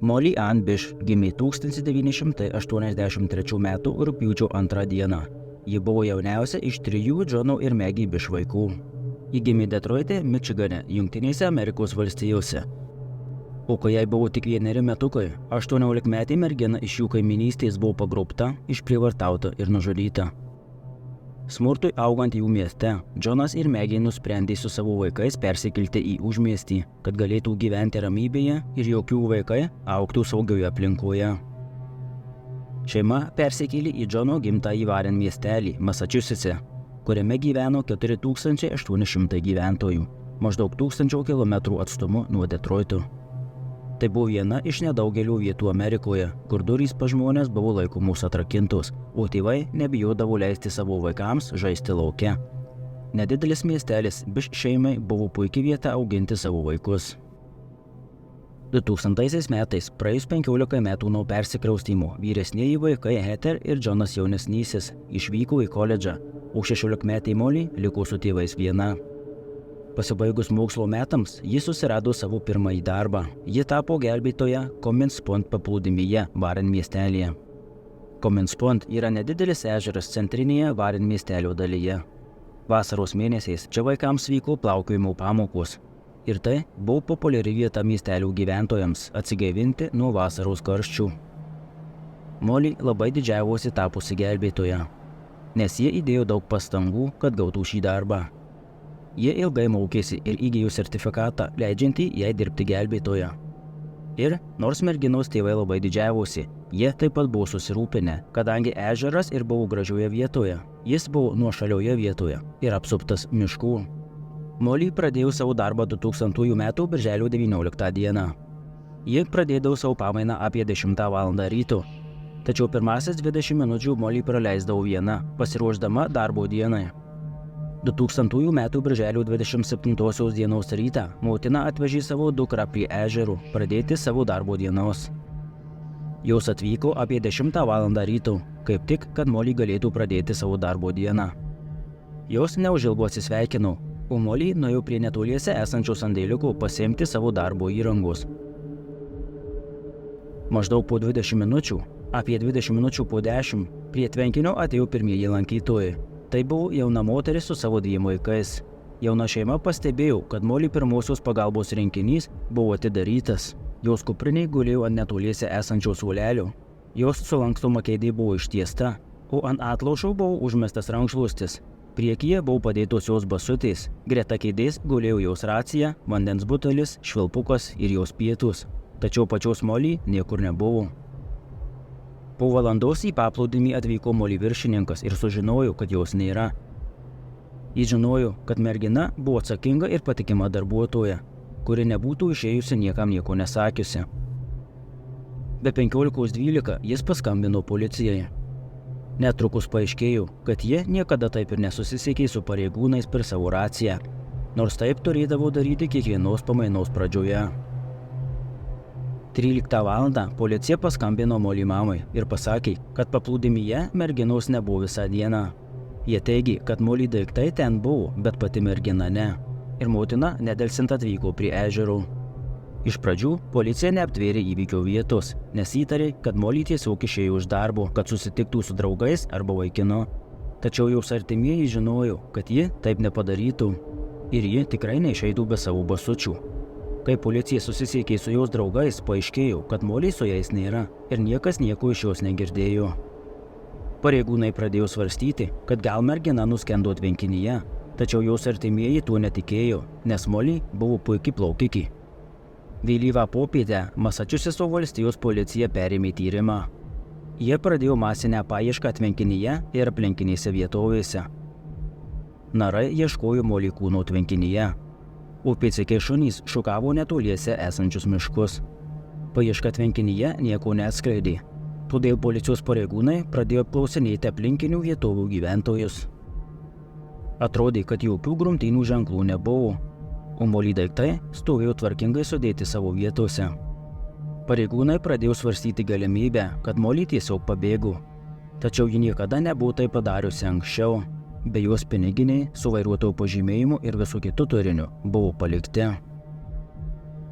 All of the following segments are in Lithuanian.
Molly Ann Bish gimė 1983 m. rugpjūčio 2 dieną. Ji buvo jauniausia iš 3 Džono ir Maggie Bish vaikų. Ji gimė Detroite, Mičigane, Jungtinėse Amerikos valstijose. O kai jai buvo tik 1 metukai, 18-metė mergina iš jų kaiminystės buvo pagrobta, išprievartauta ir nužudyta. Smurtui augant jų mieste, Džonas ir Maggie nusprendė su savo vaikais persikelti į užmiestį, kad galėtų gyventi ramybėje ir jokių vaikai augtų saugioje aplinkoje. Šeima persikėlė į Džono gimtąjį Warren miestelį, Massachusetts'e, kuriame gyveno 4800 gyventojų, maždaug 1000 km atstumu nuo Detroito. Tai buvo viena iš nedaugelio vietų Amerikoje, kur durys pas žmonės buvo laikomos atrakintos, o tėvai nebijodavo leisti savo vaikams žaisti lauke. Nedidelis miestelis Bish šeimai buvo puikia vieta auginti savo vaikus. 2000 metais, praėjus 15 metų nuo persikraustymo, vyresnieji vaikai Heather ir Džonas jaunesnysis išvyko į koledžą, o 16-metė Molly liko su tėvais viena. Pasibaigus mokslo metams, ji susirado savo pirmąjį darbą. Ji tapo gelbėtoja Comins Pond paplūdimyje Warren miestelyje. Comins Pond yra nedidelis ežeras centrinėje Warren miestelio dalyje. Vasaros mėnesiais čia vaikams vyko plaukiojimo pamokos. Ir tai buvo populiari vieta miestelio gyventojams atsigaivinti nuo vasaros karščių. Molly labai didžiavosi tapusi gelbėtoja, nes jie įdėjo daug pastangų, kad gautų šį darbą. Jie ilgai mokėsi ir įgijo sertifikatą, leidžiantį jai dirbti gelbėtoja. Ir nors merginos tėvai labai didžiavosi, jie taip pat buvo susirūpinę, kadangi ežeras ir buvo gražioje vietoje, jis buvo nuošalioje vietoje ir apsuptas miškų. Molly pradėjo savo darbą 2000 m. birželio 19 dieną. Ji pradėdavo savo pamainą apie 10 val. Ryto, tačiau pirmasis 20 minučių Molly praleisdavo viena, pasiruošdama darbo dienai. 2000 m. birželio 27 dienos rytą motina atvežė savo dukrą prie ežerų pradėti savo darbo dienos. Jos atvyko apie 10 val. Ryto, kaip tik, kad Molly galėtų pradėti savo darbo dieną. Jos neužilgo atsisveikino, o Molly nuėjo prie netoliese esančio sandėliuko pasiimti savo darbo įrangos. Maždaug po 20 minučių, apie 20 minučių po 10, prie tvenkinio atėjo pirmieji lankytojai. Tai buvo jauna moteris su savo 2 vaikais. Jauna šeima pastebėjo, kad Molly pirmosios pagalbos rinkinys buvo atidarytas. Jos kuprinė gulėjo ant netoliese esančio suolelio. Jos sulankstoma kėdė buvo ištiesta, o ant atlaušo buvo užmestas rankšluostis. Priekyje buvo padėtos jos basutės, greta kėdės gulėjo jos racija, vandens butelis, švilpukas ir jos pietus. Tačiau pačios Molly niekur nebuvo. Po valandos į paplūdimį atvyko Molly viršininkas ir sužinojo, kad jos nėra. Jis žinojo, kad mergina buvo atsakinga ir patikima darbuotoja, kuri nebūtų išėjusi niekam nieko nesakiusi. Be 15:12 jis paskambino policijai. Netrukus paaiškėjo, kad jie niekada taip ir nesusisiekė su pareigūnais per savo raciją, nors taip turėdavo daryti kiekvienos pamainos pradžioje. 13 val. Policija paskambino Molly mamai ir pasakė, kad paplūdimyje merginos nebuvo visą dieną. Jie teigė, kad Molly daiktai ten buvo, bet pati mergina ne. Ir motina nedelsiant atvyko prie ežero. Iš pradžių policija neaptvėrė įvykio vietos, nes įtarė, kad Molly tiesiog išėjo iš darbo, kad susitiktų su draugais arba vaikinu. Tačiau jos artimieji žinojo, kad ji taip nepadarytų ir ji tikrai neišeitų be savo basučių. Kai policija susisiekė su jos draugais, paaiškėjo, kad Molly su jais nėra ir niekas nieko iš jos negirdėjo. Pareigūnai pradėjo svarstyti, kad gal mergina nuskendo tvenkinyje, tačiau jos artimieji tuo netikėjo, nes Molly buvo puikiai plaukikė. Vėlyvą popietę Massachusettso valstijos policija perėmė tyrimą. Jie pradėjo masinę paiešką tvenkinyje ir aplinkinėse vietovėse. Narai ieškojo Molly kūno tvenkinyje, o pėdsekiai šunys šukavo netoliese esančius miškus. Paieška tvenkinyje nieko neatskleidė, todėl policijos pareigūnai pradėjo apklausinėti aplinkinių vietovių gyventojus. Atrodė, kad jokių grumtynių ženklų nebuvo, o Molly daiktai stovėjo tvarkingai sudėti savo vietose. Pareigūnai pradėjo svarstyti galimybę, kad Molly tiesiog pabėgo, tačiau ji niekada nebuvo tai padariusi anksčiau. Be jos piniginiai su vairuotojo pažymėjimu ir visų kitų turiniu buvo palikti.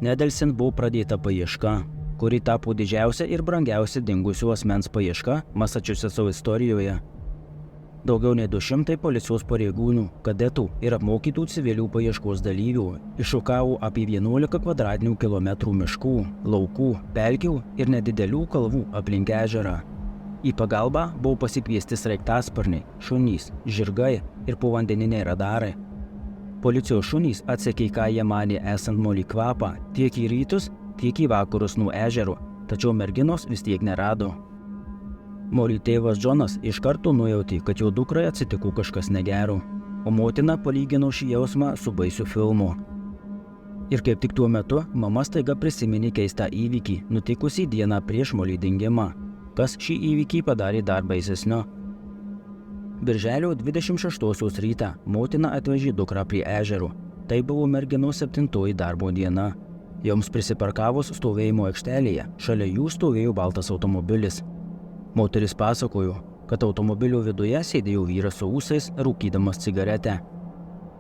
Nedelsiant buvo pradėta paieška. kuri tapo didžiausia ir brangiausia dingusių asmens paieška Masačusetso istorijoje. Daugiau nei 200 policijos pareigūnų, kadetų ir apmokytų civilių paieškos dalyvių iššukavo apie 11 kvadratinių kilometrų miškų, laukų, pelkių ir nedidelių kalvų aplink ežerą. Į pagalbą buvo pasikviesti sraigtasparniai, šunys, žirgai ir povandeniniai radarai. Policijos šunys atsekė, ką jie manė esant molį kvapą tiek į rytus, tiek į vakarus nuo ežero, tačiau merginos vis tiek nerado. Molly tėvas Džonas iš karto nujautė, kad jo dukrai atsitiko kažkas negero, o motina palygino šį jausmą su baisiu filmu. Ir kaip tik tuo metu mama staiga prisiminė keistą įvykį, nutikusį dieną prieš Molly dingimą, kas šį įvykį padarė dar baisesniu. Birželio 26 rytą motina atvežė dukrą prie ežero. Tai buvo merginos 7 darbo diena. Joms prisiparkavus stovėjimo aikštelėje, šalia jų stovėjo baltas automobilis. Moteris pasakojo, kad automobilio viduje sėdėjo vyras su ūsais, rūkydamas cigaretę.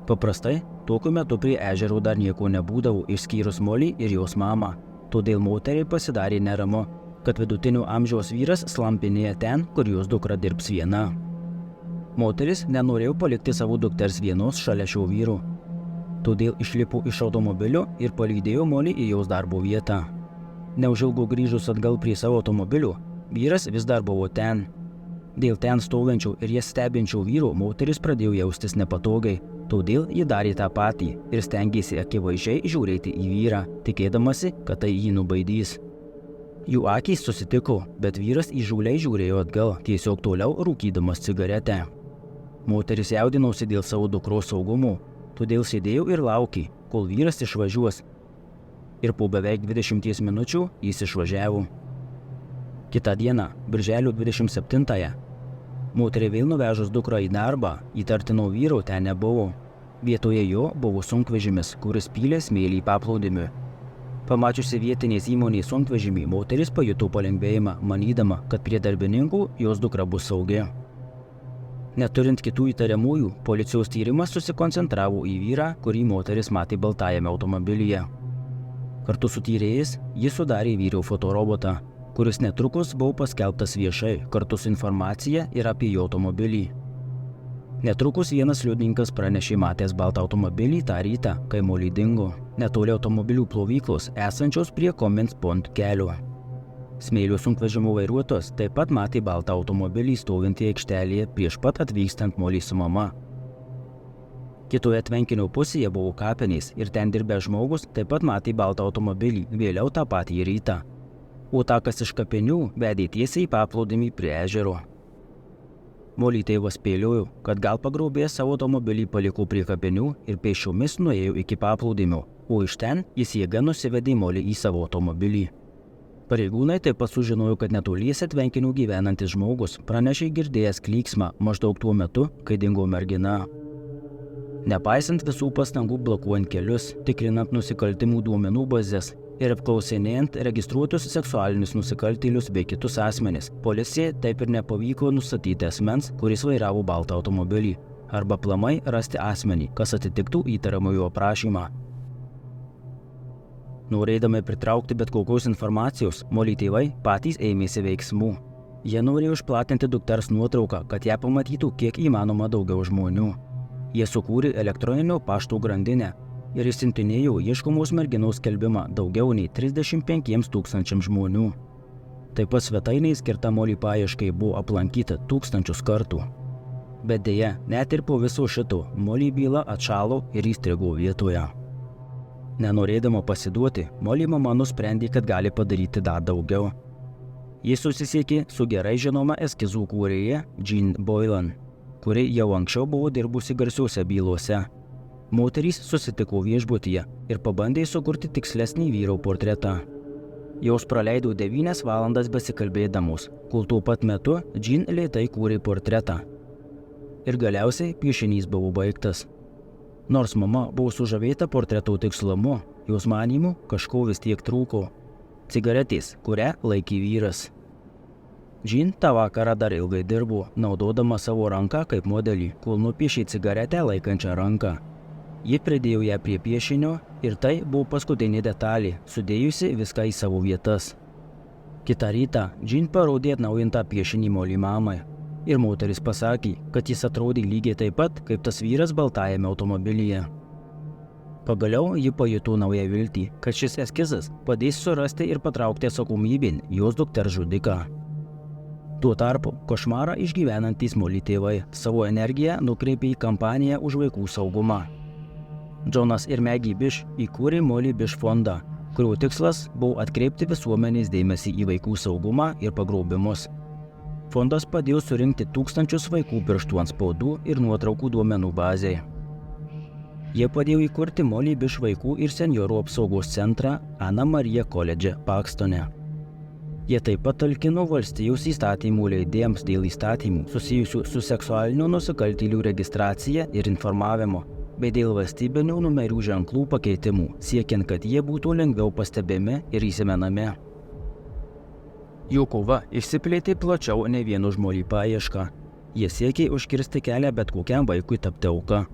Paprastai, tokiu metu prie ežero dar nieko nebūdavo išskyrus Molly ir jos mamą. Todėl moteriai pasidarė neramu, kad vidutinio amžiaus vyras slampinėja ten, kur jos dukra dirbs viena. Moteris nenorėjo palikti savo dukters vienos šalia šio vyro. Todėl išlipo iš automobilio ir palydėjo Molly į jos darbo vietą. Neužilgo grįžus atgal prie savo automobilio, vyras vis dar buvo ten. Dėl ten stovinčių ir jas stebinčių vyrų moteris pradėjo jaustis nepatogiai, todėl ji darė tą patį ir stengėsi akivaizdžiai žiūrėti į vyrą, tikėdamasi, kad tai jį nubaidys. Jų akys susitiko, bet vyras įžūliai žiūrėjo atgal, tiesiog toliau rūkydamas cigaretę. Moteris jaudinosi dėl savo dukros saugumo, todėl sėdėjo ir laukė, kol vyras išvažiuos. Ir po beveik 20 minučių jis išvažiavo. Kitą dieną, birželio 27-ąją, moteriai vėl nuvežus dukrą į darbą, įtartino vyro ten nebuvo. Vietoje jo buvo sunkvežimis, kuris pylė smėlį paplūdimiui. Pamačiusi vietinės įmonės sunkvežimį, moteris pajuto palengvėjimą, manydama, kad prie darbininkų jos dukra bus saugi. Neturint kitų įtariamųjų, policijos tyrimas susikoncentravo į vyrą, kurį moteris matė baltajame automobilyje. Kartu su tyrėjais jis sudarė vyro fotorobotą, kuris netrukus buvo paskelbtas viešai kartu su informacija ir apie jo automobilį. Netrukus vienas liudininkas pranešė matęs baltą automobilį tą rytą, kai Molly dingo, netoli automobilių plovyklos esančios prie Comins Pond kelio. Smėlio sunkvežimo vairuotojas taip pat matė baltą automobilį stovintį aikštelėje prieš pat atvykstant Molly su mama. Kitoje tvenkinio pusėje buvo kapinės ir ten dirbęs žmogus taip pat matė baltą automobilį vėliau tą patį rytą. O takas iš kapinių vedė tiesiai į paplūdimį prie ežero. Molly tėvas spėliojo, kad gal pagrobėjęs savo automobilį paliko prie kapinių ir pėsčiomis nuėjo iki paplūdimio, o iš ten jis jėga nusivedė Molly į savo automobilį. Pareigūnai taip pat sužinojo, kad netoliese tvenkinių gyvenantis žmogus pranešė girdėjęs klyksmą maždaug tuo metu, kai dingo mergina. Nepaisant visų pastangų blokuojant kelius, tikrinant nusikaltimų duomenų bazes ir apklausinėjant registruotus seksualinius nusikaltėlius bei kitus asmenis, policija taip ir nepavyko nustatyti asmens, kuris vairavo baltą automobilį, arba aplamai rasti asmenį, kas atitiktų įtariamojo aprašymą. Norėdami pritraukti bet kokios informacijos, Molly tėvai patys ėmėsi veiksmų. Jie norėjo išplatinti dukters nuotrauką, kad ją pamatytų kiek įmanoma daugiau žmonių. Jie sukūrė elektroninio pašto grandinę ir išsiuntinėjo ieškomos merginos skelbimą daugiau nei 35 000 žmonių. Taip pat svetainė skirta Molly paieškai buvo aplankyta tūkstančius kartų. Bet deja, net ir po viso šito, Molly byla atšalo ir įstrigo vietoje. Nenorėdama pasiduoti, Molly mama nusprendė, kad gali padaryti dar daugiau. Jis susisiekė su gerai žinoma eskizų kūrėja Jean Boylan, kuri jau anksčiau buvo dirbusi garsiuose bylose. Moterys susitiko viešbutyje ir pabandė sukurti tikslesnį vyro portretą. Jos praleido 9 valandas besikalbėdamos, kol tuo pat metu Jean lėtai kūrė portretą. Ir galiausiai piešinys buvo baigtas. Nors mama buvo sužavėta portreto tikslumu, jos manymu kažko vis tiek trūko – cigaretės, kurią laikė vyras. Jean tą vakarą dar ilgai dirbo, naudodama savo ranką kaip modelį, kol nupiešė cigaretę laikančią ranką. Ji pridėjo ją prie piešinio ir tai buvo paskutinė detalė, sudėjusi viską į savo vietas. Kitą rytą Jean parodė atnaujintą piešinį Molly mamai. Ir moteris pasakė, kad jis atrodė lygiai taip pat, kaip tas vyras baltajame automobilyje. Pagaliau ji pajuto naują viltį, kad šis eskizas padės surasti ir patraukti atsakomybėn jos dukters žudiką. Tuo tarpu košmarą išgyvenantys Molly tėvai savo energiją nukreipė į kampaniją už vaikų saugumą. Jonas ir Maggie Bish įkūrė Molly Bish fondą, kurio tikslas buvo atkreipti visuomenės dėmesį į vaikų saugumą ir pagrobimus. Fondas padėjo surinkti tūkstančius vaikų pirštų antspaudų ir nuotraukų duomenų bazei. Jie padėjo įkurti Molly Bish vaikų ir senjorų apsaugos centrą Ana Marija koledže Pakstone. Jie taip pat talkino valstijos įstatymų leidėjams dėl įstatymų susijusių su seksualinių nusikaltėlių registracija ir informavimu, bei dėl valstybinių numerių ženklų pakeitimų, siekiant, kad jie būtų lengviau pastebimi ir įsimenami. Jų kova išsiplėtė plačiau nei vieno žmonių paiešką. Jie siekė užkirsti kelią bet kokiam vaikui tapti auka.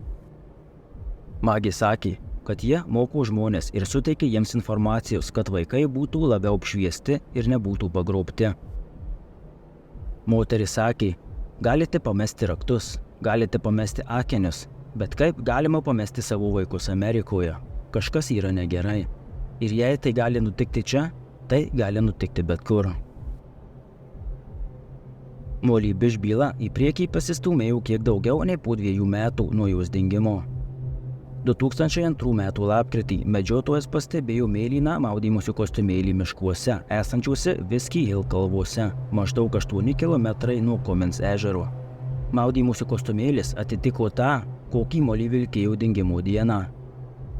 Maggie sakė, kad jie moko žmonės ir suteikė jiems informacijos, kad vaikai būtų labiau apšviesti ir nebūtų pagrobti. Moteris sakė, galite pamesti raktus, galite pamesti akinius, bet kaip galima pamesti savo vaikus Amerikoje? Kažkas yra negerai. Ir jei tai gali nutikti čia, tai gali nutikti bet kur. Molly Bish byla į priekį pasistūmėjo kiek daugiau nei po 2 metų nuo jos dingimo. 2002 metų lapkritį medžiotojas pastebėjo mėlyną maudymosi kostiumėlį miškuose, esančiuose Whiskey Hill kalvose, maždaug 8 km nuo Cummins ežero. Maudymosi kostiumėlis atitiko tą, kokį Molly vilkėjo dingimo dieną.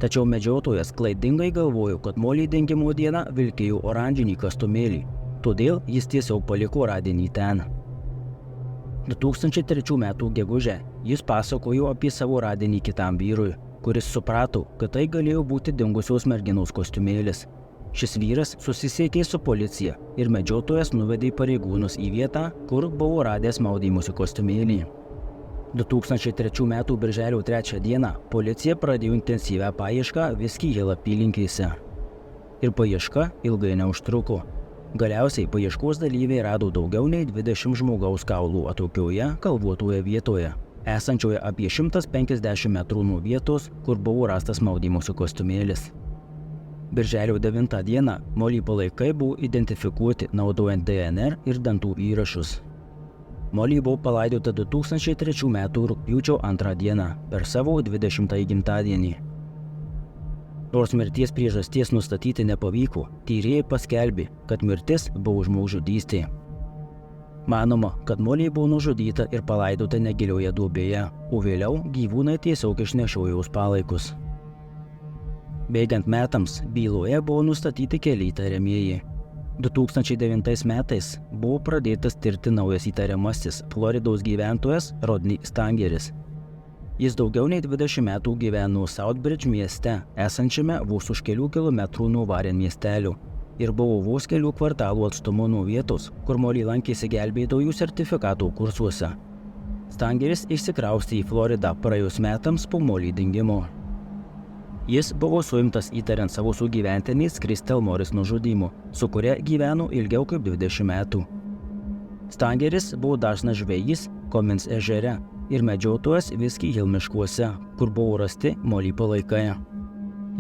Tačiau medžiotojas klaidingai galvojo, kad Molly dingimo dieną vilkėjo oranžinį kostiumėlį, todėl jis tiesiog paliko radinį ten. 2003 metų gegužę jis pasakojo apie savo radinį kitam vyrui, kuris suprato, kad tai galėjo būti dingusios merginos kostiumėlis. Šis vyras susisiekė su policija ir medžiotojas nuvedė pareigūnus į vietą, kur buvo radęs maudymosi kostiumėlį. 2003 metų birželio 3 dieną policija pradėjo intensyvią paiešką Whiskey Hill apylinkėse. Ir paieška ilgai neužtruko. Galiausiai paieškos dalyviai rado daugiau nei 20 žmogaus kaulų atokioje kalvotoje vietoje, esančioje apie 150 metrų nuo vietos, kur buvo rastas maudymosi kostiumėlis. Birželio 9 dieną Molly palaikai buvo identifikuoti naudojant DNR ir dantų įrašus. Molly buvo palaidota 2003 metų rugpjūčio 2 dieną per savo 20-ąjį gimtadienį. Nors mirties priežasties nustatyti nepavyko, tyrėjai paskelbė, kad mirtis buvo žmogžudystė. Manoma, kad Molly buvo nužudyta ir palaidota negilioje duobėje, o vėliau gyvūnai tiesiog išnešiojo jos palaikus. Bėgant metams, byloje buvo nustatyti keli įtariamieji. 2009 metais buvo pradėtas tirti naujas įtariamasis Floridos gyventojas Rodney Stangeris. Jis daugiau nei 20 metų gyveno Southbridge mieste, esančiame vos už kelių kilometrų nuo Warren miestelio, ir buvo vos kelių kvartalų atstumu nuo vietos, kur Molly lankėsi gelbėtojų sertifikato kursuose. Stangeris išsikraustė į Floridą praėjus metams po Molly dingimo. Jis buvo suimtas įtariant savo sugyventinės Crystal Morris nužudymu, su kuria gyveno ilgiau kaip 20 metų. Stangeris buvo dažnas žvejys Cummins ežere ir medžiotojas Whiskey Hill miškuose, kur buvo rasti Molly palaikai.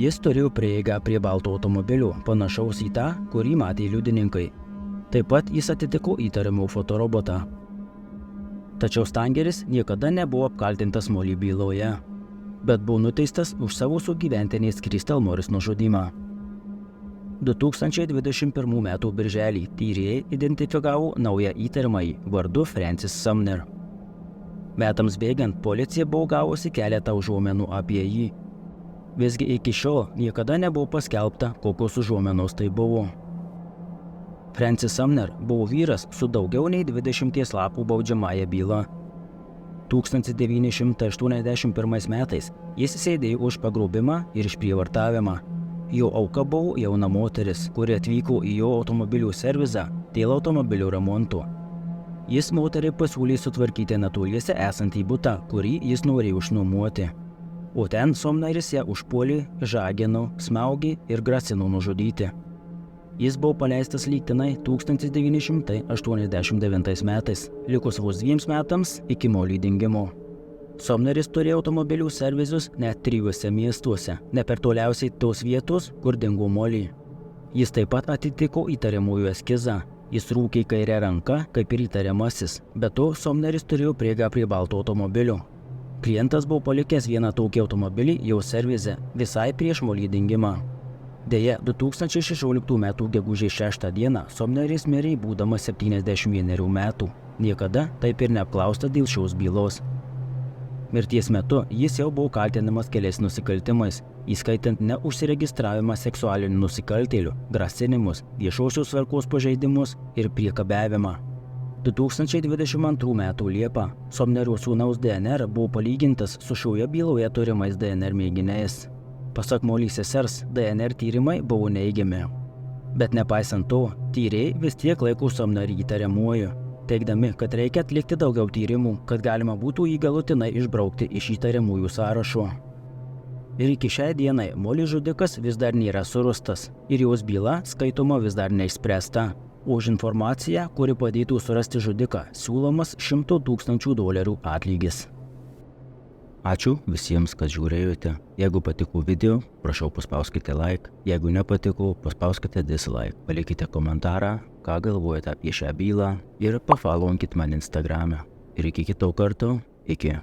Jis turėjo prieigą prie balto automobilio, panašaus į tą, kurį matė liudininkai. Taip pat jis atitiko įtariamų fotorobotą. Tačiau Stangeris niekada nebuvo apkaltintas Molly byloje, bet buvo nuteistas už savo sugyventinės Crystal Morris nužudymą. 2021 metų birželį tyrėjai identifikavo naują įtariamąjį vardu Francis Sumner. Metams bėgant policija buvo gavusi keletą užuomenų apie jį. Visgi iki šiol niekada nebuvo paskelbta, kokios užuomenos tai buvo. Francis Sumner buvo vyras su daugiau nei 20 lapų baudžiamąja byla. 1981 metais jis sėdėjo už pagrobimą ir išprievartavimą. Jo auka buvo jauna moteris, kuri atvyko į jo automobilių servizą dėl automobilių remonto. Jis moteriai pasiūlė sutvarkyti netoliese esantį butą, kurį jis norėjo išnuomoti. O ten Sumneris ją užpuolė, žagino, smaugė ir grasino nužudyti. Jis buvo paleistas lygtinai 1989 metais, likus vos 2 metams iki Molly dingimo. Somneris turėjo automobilių servizus net 3 miestuose, ne per toliausiai tos vietos, kur dingo Molly. Jis taip pat atitiko įtariamųjų eskizą. Jis rūkė kairę ranką, kaip ir įtariamasis, be to Somneris turėjo prieigą prie balto automobilio. Klientas buvo palikęs vieną tokį automobilį jau servize, visai prieš Molly dingimą. Deja, 2016 m. gegužės 6 d. Somneris mirė būdamas 71 metų. Niekada taip ir neapklaustas dėl šios bylos. Mirties metu jis jau buvo kaltinamas keliais nusikaltimais, įskaitant neužsiregistravimą seksualinių nusikaltėlių, grasinimus, viešosios tvarkos pažeidimus ir priekabiavimą. 2022 m. Liepą Somnerio sūnaus DNR buvo palygintas su šioje byloje turimais DNR mėginiais. Pasak Molly sesers, DNR tyrimai buvo neigiami. Bet nepaisant to, tyrėjai vis tiek laiko Somnerį įtariamuoju, teigdami, kad reikia atlikti daugiau tyrimų, kad galima būtų jį galutinai išbraukti iš įtariamųjų sąrašo. Ir iki šiai dienai Molly žudikas vis dar nėra surastas ir jos byla skaitoma vis dar neišspręsta. Už informaciją, kuri padėtų surasti žudiką, siūlomas $100 000 atlygis. Ačiū visiems, kas žiūrėjote. Jeigu patiko video, prašau paspauskite like. Jeigu nepatiko, paspauskite dislike. Palikite komentarą, ką galvojate apie šią bylą ir pafollowkit mane Instagrame. Ir iki kito karto, iki.